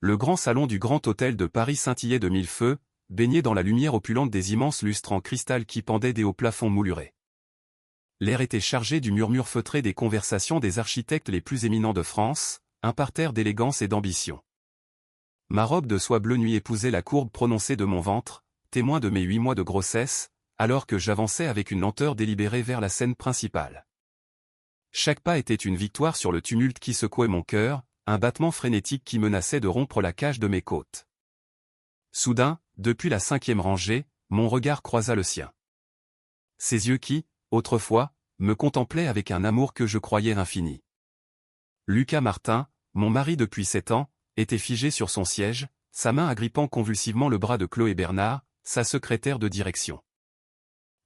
Le grand salon du Grand Hôtel de Paris scintillait de mille feux, baigné dans la lumière opulente des immenses lustres en cristal qui pendaient des hauts plafonds moulurés. L'air était chargé du murmure feutré des conversations des architectes les plus éminents de France, un parterre d'élégance et d'ambition. Ma robe de soie bleu nuit épousait la courbe prononcée de mon ventre, témoin de mes 8 mois de grossesse, alors que j'avançais avec une lenteur délibérée vers la scène principale. Chaque pas était une victoire sur le tumulte qui secouait mon cœur, un battement frénétique qui menaçait de rompre la cage de mes côtes. Soudain, depuis la 5e rangée, mon regard croisa le sien. Ses yeux qui, autrefois, me contemplaient avec un amour que je croyais infini. Lucas Martin, mon mari depuis 7 ans, était figé sur son siège, sa main agrippant convulsivement le bras de Chloé Bernard, sa secrétaire de direction.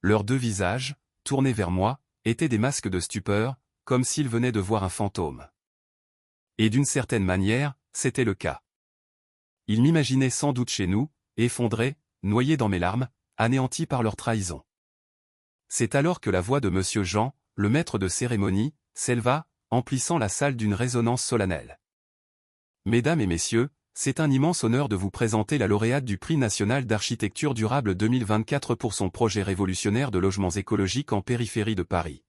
Leurs deux visages, tournés vers moi, étaient des masques de stupeur, comme s'ils venaient de voir un fantôme. Et d'une certaine manière, c'était le cas. Ils m'imaginaient sans doute chez nous, effondré, noyé dans mes larmes, anéanti par leur trahison. C'est alors que la voix de Monsieur Jean, le maître de cérémonie, s'éleva, emplissant la salle d'une résonance solennelle. Mesdames et messieurs, c'est un immense honneur de vous présenter la lauréate du Prix national d'architecture durable 2024 pour son projet révolutionnaire de logements écologiques en périphérie de Paris.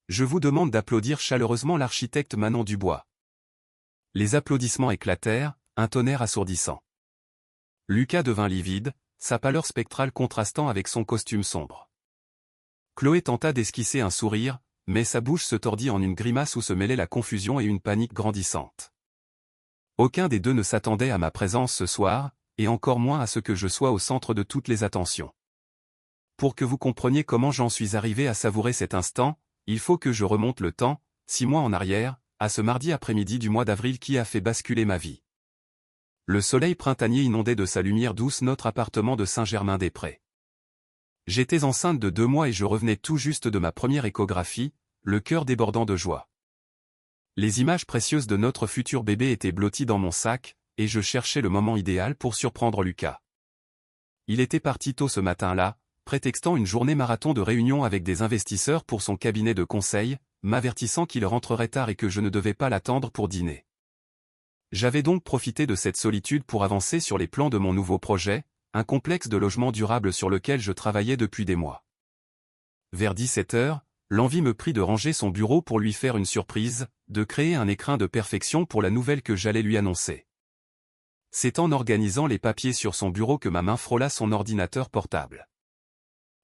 Je vous demande d'applaudir chaleureusement l'architecte Manon Dubois. Les applaudissements éclatèrent, un tonnerre assourdissant. Lucas devint livide, sa pâleur spectrale contrastant avec son costume sombre. Chloé tenta d'esquisser un sourire, mais sa bouche se tordit en une grimace où se mêlaient la confusion et une panique grandissante. Aucun des deux ne s'attendait à ma présence ce soir, et encore moins à ce que je sois au centre de toutes les attentions. Pour que vous compreniez comment j'en suis arrivé à savourer cet instant, il faut que je remonte le temps, 6 mois en arrière, à ce mardi après-midi du mois d'avril qui a fait basculer ma vie. Le soleil printanier inondait de sa lumière douce notre appartement de Saint-Germain-des-Prés. J'étais enceinte de 2 mois et je revenais tout juste de ma première échographie, le cœur débordant de joie. Les images précieuses de notre futur bébé étaient blotties dans mon sac, et je cherchais le moment idéal pour surprendre Lucas. Il était parti tôt ce matin-là, prétextant une journée marathon de réunions avec des investisseurs pour son cabinet de conseil, m'avertissant qu'il rentrerait tard et que je ne devais pas l'attendre pour dîner. J'avais donc profité de cette solitude pour avancer sur les plans de mon nouveau projet, un complexe de logements durables sur lequel je travaillais depuis des mois. Vers 17 h, l'envie me prit de ranger son bureau pour lui faire une surprise, de créer un écrin de perfection pour la nouvelle que j'allais lui annoncer. C'est en organisant les papiers sur son bureau que ma main frôla son ordinateur portable.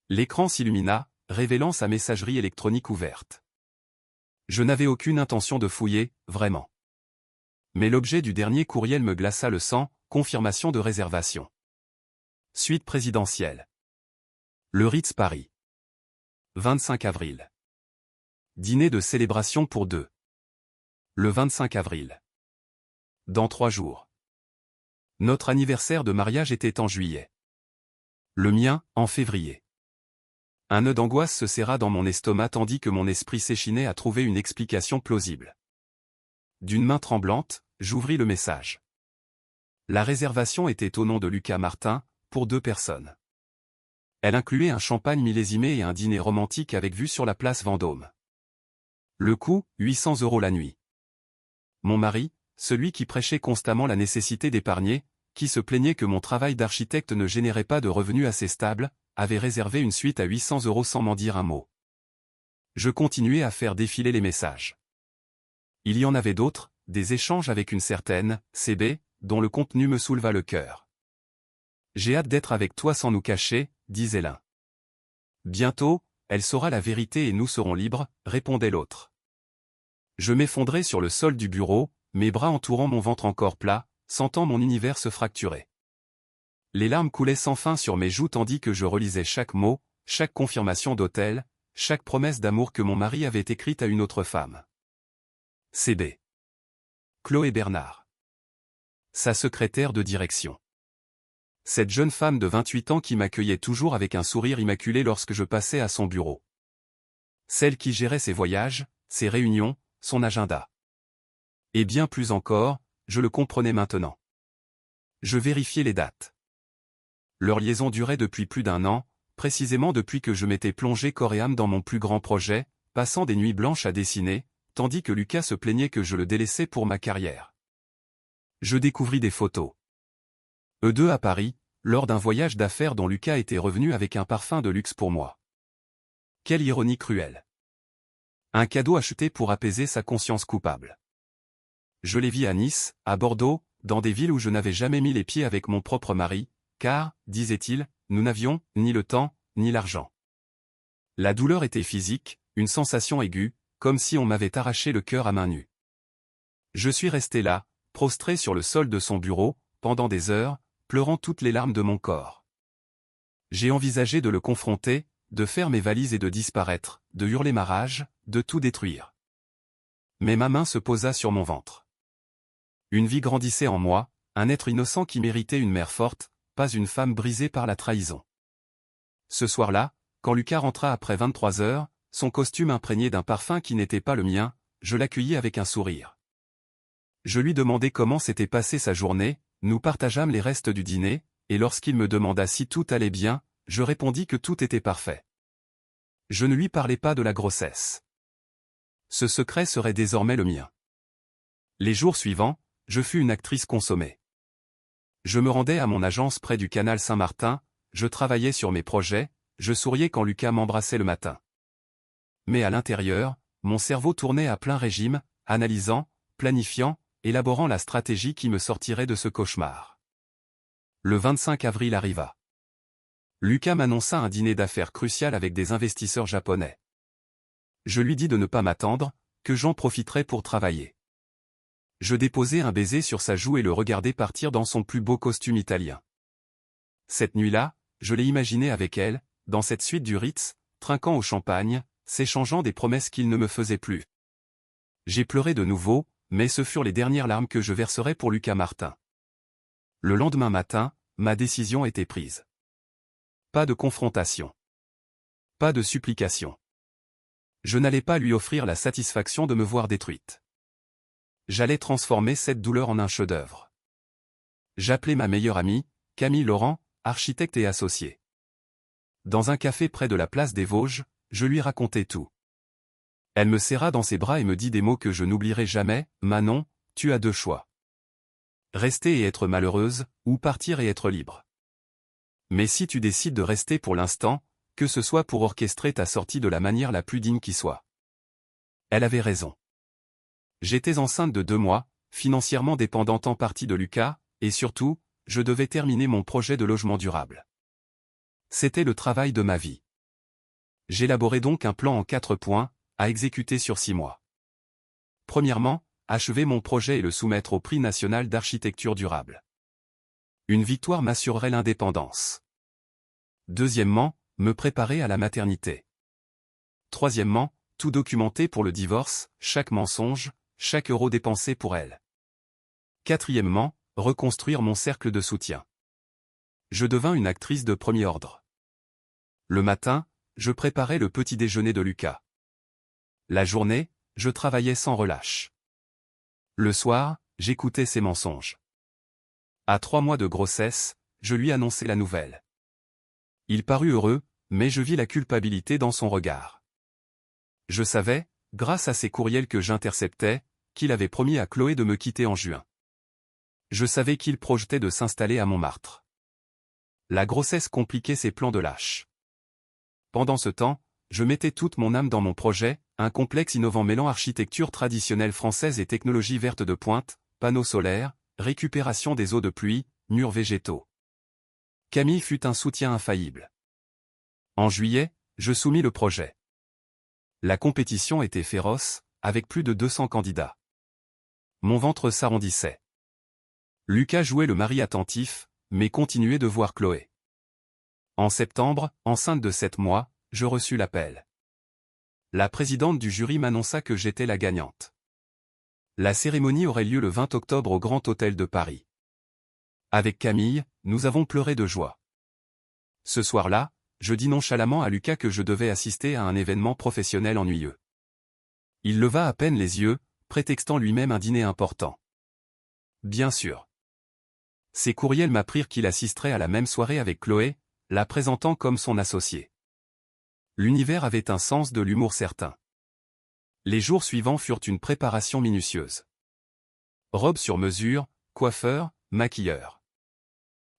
L'écran s'illumina, révélant sa messagerie électronique ouverte. Je n'avais aucune intention de fouiller, vraiment. Mais l'objet du dernier courriel me glaça le sang, confirmation de réservation. Suite présidentielle. Le Ritz Paris. 25 avril. Dîner de célébration pour 2. Le 25 avril. Dans 3 jours. Notre anniversaire de mariage était en juillet. Le mien, en février. Un nœud d'angoisse se serra dans mon estomac tandis que mon esprit s'échinait à trouver une explication plausible. D'une main tremblante, j'ouvris le message. La réservation était au nom de Lucas Martin, pour 2 personnes. Elle incluait un champagne millésimé et un dîner romantique avec vue sur la place Vendôme. Le coût, 800 € la nuit. Mon mari, celui qui prêchait constamment la nécessité d'épargner, qui se plaignait que mon travail d'architecte ne générait pas de revenus assez stables, avait réservé une suite à 800 € sans m'en dire un mot. Je continuais à faire défiler les messages. Il y en avait d'autres, des échanges avec une certaine CB, dont le contenu me souleva le cœur. J'ai hâte d'être avec toi sans nous cacher, disait l'un. Bientôt, elle saura la vérité et nous serons libres, répondait l'autre. Je m'effondrais sur le sol du bureau, mes bras entourant mon ventre encore plat, sentant mon univers se fracturer. Les larmes coulaient sans fin sur mes joues tandis que je relisais chaque mot, chaque confirmation d'hôtel, chaque promesse d'amour que mon mari avait écrite à une autre femme. CB. Chloé Bernard. Sa secrétaire de direction. Cette jeune femme de 28 ans qui m'accueillait toujours avec un sourire immaculé lorsque je passais à son bureau. Celle qui gérait ses voyages, ses réunions, son agenda. Et bien plus encore, je le comprenais maintenant. Je vérifiais les dates. Leur liaison durait depuis plus d'1 an, précisément depuis que je m'étais plongé corps et âme dans mon plus grand projet, passant des nuits blanches à dessiner, tandis que Lucas se plaignait que je le délaissais pour ma carrière. Je découvris des photos. Eux deux à Paris, lors d'un voyage d'affaires dont Lucas était revenu avec un parfum de luxe pour moi. Quelle ironie cruelle. Un cadeau acheté pour apaiser sa conscience coupable. Je les vis à Nice, à Bordeaux, dans des villes où je n'avais jamais mis les pieds avec mon propre mari, car, disait-il, nous n'avions ni le temps, ni l'argent. La douleur était physique, une sensation aiguë, comme si on m'avait arraché le cœur à main nue. Je suis resté là, prostré sur le sol de son bureau, pendant des heures, pleurant toutes les larmes de mon corps. J'ai envisagé de le confronter, de faire mes valises et de disparaître, de hurler ma rage, de tout détruire. Mais ma main se posa sur mon ventre. Une vie grandissait en moi, un être innocent qui méritait une mère forte, pas une femme brisée par la trahison. Ce soir-là, quand Lucas rentra après 23 heures, son costume imprégné d'un parfum qui n'était pas le mien, je l'accueillis avec un sourire. Je lui demandai comment s'était passée sa journée, nous partageâmes les restes du dîner, et lorsqu'il me demanda si tout allait bien, je répondis que tout était parfait. Je ne lui parlais pas de la grossesse. Ce secret serait désormais le mien. Les jours suivants, je fus une actrice consommée. Je me rendais à mon agence près du canal Saint-Martin, je travaillais sur mes projets, je souriais quand Lucas m'embrassait le matin. Mais à l'intérieur, mon cerveau tournait à plein régime, analysant, planifiant, élaborant la stratégie qui me sortirait de ce cauchemar. Le 25 avril arriva. Lucas m'annonça un dîner d'affaires crucial avec des investisseurs japonais. Je lui dis de ne pas m'attendre, que j'en profiterais pour travailler. Je déposai un baiser sur sa joue et le regardai partir dans son plus beau costume italien. Cette nuit-là, je l'ai imaginé avec elle, dans cette suite du Ritz, trinquant au champagne, s'échangeant des promesses qu'il ne me faisait plus. J'ai pleuré de nouveau, mais ce furent les dernières larmes que je verserai pour Lucas Martin. Le lendemain matin, ma décision était prise. Pas de confrontation. Pas de supplication. Je n'allais pas lui offrir la satisfaction de me voir détruite. J'allais transformer cette douleur en un chef-d'œuvre. J'appelai ma meilleure amie, Camille Laurent, architecte et associée. Dans un café près de la place des Vosges, je lui racontai tout. Elle me serra dans ses bras et me dit des mots que je n'oublierai jamais, « Manon, tu as deux choix. Rester et être malheureuse, ou partir et être libre. Mais si tu décides de rester pour l'instant, que ce soit pour orchestrer ta sortie de la manière la plus digne qui soit. » Elle avait raison. J'étais enceinte de 2 mois, financièrement dépendante en partie de Lucas, et surtout, je devais terminer mon projet de logement durable. C'était le travail de ma vie. J'élaborais donc un plan en 4 points, à exécuter sur 6 mois. Premièrement, achever mon projet et le soumettre au prix national d'architecture durable. Une victoire m'assurerait l'indépendance. Deuxièmement, me préparer à la maternité. Troisièmement, tout documenter pour le divorce, chaque mensonge, chaque euro dépensé pour elle. Quatrièmement, reconstruire mon cercle de soutien. Je devins une actrice de premier ordre. Le matin, je préparais le petit déjeuner de Lucas. La journée, je travaillais sans relâche. Le soir, j'écoutais ses mensonges. À 3 mois de grossesse, je lui annonçai la nouvelle. Il parut heureux, mais je vis la culpabilité dans son regard. Je savais, grâce à ces courriels que j'interceptais, qu'il avait promis à Chloé de me quitter en juin. Je savais qu'il projetait de s'installer à Montmartre. La grossesse compliquait ses plans de lâche. Pendant ce temps, je mettais toute mon âme dans mon projet, un complexe innovant mêlant architecture traditionnelle française et technologie verte de pointe, panneaux solaires, récupération des eaux de pluie, murs végétaux. Camille fut un soutien infaillible. En juillet, je soumis le projet. La compétition était féroce, avec plus de 200 candidats. Mon ventre s'arrondissait. Lucas jouait le mari attentif, mais continuait de voir Chloé. En septembre, enceinte de 7 mois, je reçus l'appel. La présidente du jury m'annonça que j'étais la gagnante. La cérémonie aurait lieu le 20 octobre au Grand Hôtel de Paris. Avec Camille, nous avons pleuré de joie. Ce soir-là, je dis nonchalamment à Lucas que je devais assister à un événement professionnel ennuyeux. Il leva à peine les yeux, prétextant lui-même un dîner important. Bien sûr. Ses courriels m'apprirent qu'il assisterait à la même soirée avec Chloé, la présentant comme son associé. L'univers avait un sens de l'humour certain. Les jours suivants furent une préparation minutieuse. Robe sur mesure, coiffeur, maquilleur.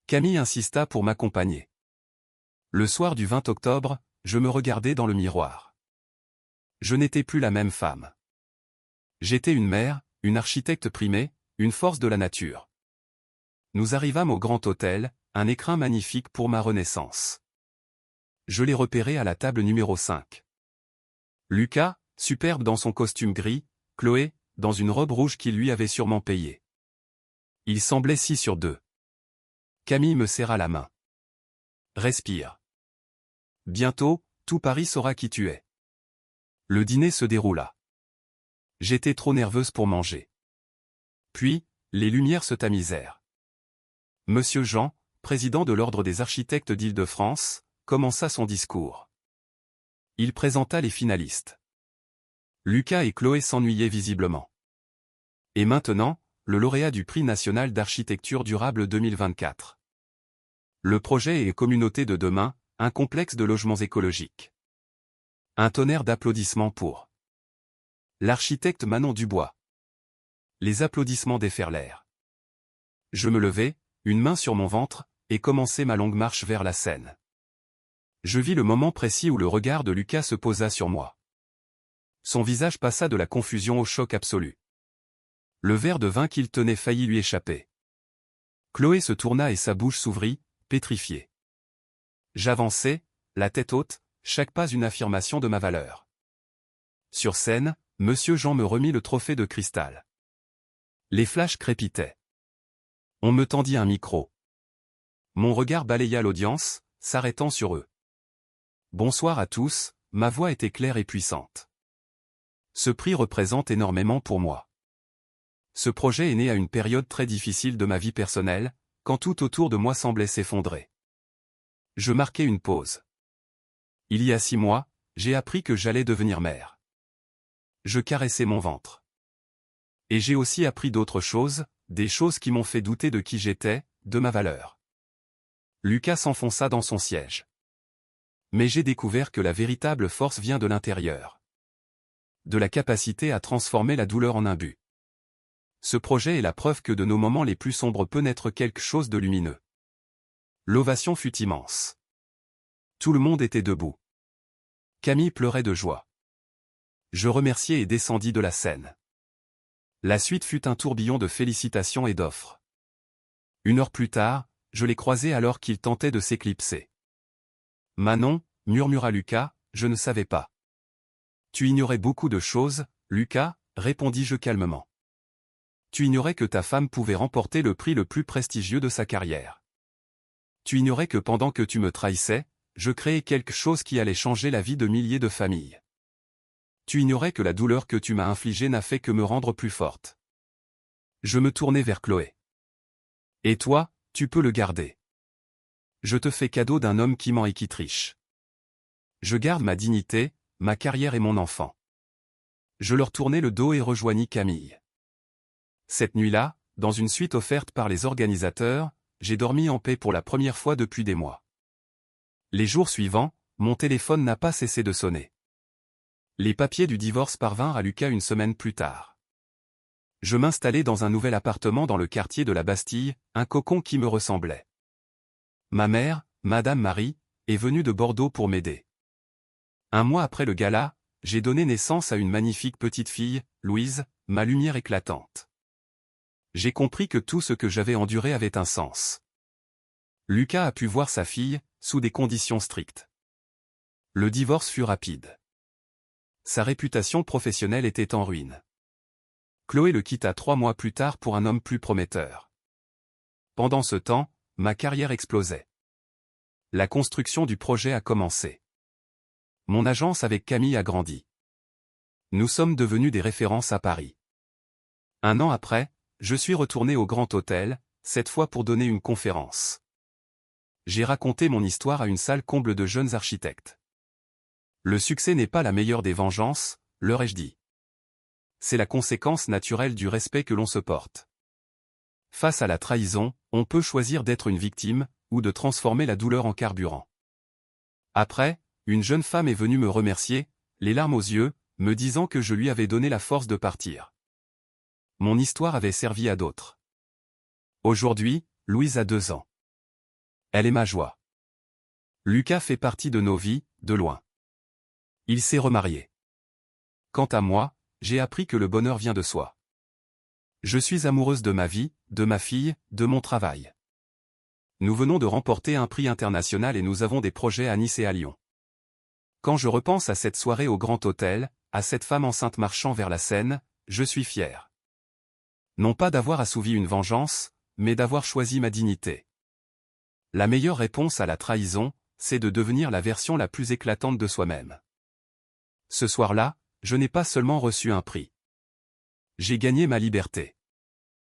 Camille insista pour m'accompagner. Le soir du 20 octobre, je me regardais dans le miroir. Je n'étais plus la même femme. J'étais une mère, une architecte primée, une force de la nature. Nous arrivâmes au Grand Hôtel, un écrin magnifique pour ma renaissance. Je l'ai repéré à la table numéro 5. Lucas, superbe dans son costume gris, Chloé, dans une robe rouge qu'il lui avait sûrement payée. Il semblait 6 sur 2. Camille me serra la main. Respire. Bientôt, tout Paris saura qui tu es. Le dîner se déroula. J'étais trop nerveuse pour manger. Puis, les lumières se tamisèrent. Monsieur Jean, président de l'Ordre des architectes d'Île-de-France, commença son discours. Il présenta les finalistes. Lucas et Chloé s'ennuyaient visiblement. Et maintenant, le lauréat du Prix national d'architecture durable 2024. Le projet est Communauté de demain, un complexe de logements écologiques. Un tonnerre d'applaudissements pour l'architecte Manon Dubois. Les applaudissements déferlèrent. Je me levai, une main sur mon ventre, et commençai ma longue marche vers la scène. Je vis le moment précis où le regard de Lucas se posa sur moi. Son visage passa de la confusion au choc absolu. Le verre de vin qu'il tenait faillit lui échapper. Chloé se tourna et sa bouche s'ouvrit, pétrifiée. J'avançai, la tête haute, chaque pas une affirmation de ma valeur. Sur scène, Monsieur Jean me remit le trophée de cristal. Les flashs crépitaient. On me tendit un micro. Mon regard balaya l'audience, s'arrêtant sur eux. Bonsoir à tous, ma voix était claire et puissante. Ce prix représente énormément pour moi. Ce projet est né à une période très difficile de ma vie personnelle, quand tout autour de moi semblait s'effondrer. Je marquai une pause. Il y a 6 mois, j'ai appris que j'allais devenir mère. Je caressais mon ventre. Et j'ai aussi appris d'autres choses, des choses qui m'ont fait douter de qui j'étais, de ma valeur. Lucas s'enfonça dans son siège. Mais j'ai découvert que la véritable force vient de l'intérieur. De la capacité à transformer la douleur en un but. Ce projet est la preuve que de nos moments les plus sombres peut naître quelque chose de lumineux. L'ovation fut immense. Tout le monde était debout. Camille pleurait de joie. Je remerciai et descendis de la scène. La suite fut un tourbillon de félicitations et d'offres. 1 heure plus tard, je l'ai croisé alors qu'il tentait de s'éclipser. Manon, murmura Lucas, je ne savais pas. Tu ignorais beaucoup de choses, Lucas, répondis-je calmement. Tu ignorais que ta femme pouvait remporter le prix le plus prestigieux de sa carrière. Tu ignorais que pendant que tu me trahissais, je créais quelque chose qui allait changer la vie de milliers de familles. Tu ignorais que la douleur que tu m'as infligée n'a fait que me rendre plus forte. Je me tournai vers Chloé. Et toi, tu peux le garder. Je te fais cadeau d'un homme qui ment et qui triche. Je garde ma dignité, ma carrière et mon enfant. Je leur tournai le dos et rejoignis Camille. Cette nuit-là, dans une suite offerte par les organisateurs, j'ai dormi en paix pour la première fois depuis des mois. Les jours suivants, mon téléphone n'a pas cessé de sonner. Les papiers du divorce parvinrent à Lucas une semaine plus tard. Je m'installai dans un nouvel appartement dans le quartier de la Bastille, un cocon qui me ressemblait. Ma mère, Madame Marie, est venue de Bordeaux pour m'aider. 1 mois après le gala, j'ai donné naissance à une magnifique petite fille, Louise, ma lumière éclatante. J'ai compris que tout ce que j'avais enduré avait un sens. Lucas a pu voir sa fille, sous des conditions strictes. Le divorce fut rapide. Sa réputation professionnelle était en ruine. Chloé le quitta 3 mois plus tard pour un homme plus prometteur. Pendant ce temps, ma carrière explosait. La construction du projet a commencé. Mon agence avec Camille a grandi. Nous sommes devenus des références à Paris. 1 an après, je suis retourné au Grand Hôtel, cette fois pour donner une conférence. J'ai raconté mon histoire à une salle comble de jeunes architectes. Le succès n'est pas la meilleure des vengeances, leur ai-je dit. C'est la conséquence naturelle du respect que l'on se porte. Face à la trahison, on peut choisir d'être une victime, ou de transformer la douleur en carburant. Après, une jeune femme est venue me remercier, les larmes aux yeux, me disant que je lui avais donné la force de partir. Mon histoire avait servi à d'autres. Aujourd'hui, Louise a 2 ans. Elle est ma joie. Lucas fait partie de nos vies, de loin. Il s'est remarié. Quant à moi, j'ai appris que le bonheur vient de soi. Je suis amoureuse de ma vie, de ma fille, de mon travail. Nous venons de remporter un prix international et nous avons des projets à Nice et à Lyon. Quand je repense à cette soirée au Grand Hôtel, à cette femme enceinte marchant vers la scène, je suis fier. Non pas d'avoir assouvi une vengeance, mais d'avoir choisi ma dignité. La meilleure réponse à la trahison, c'est de devenir la version la plus éclatante de soi-même. Ce soir-là, je n'ai pas seulement reçu un prix. J'ai gagné ma liberté.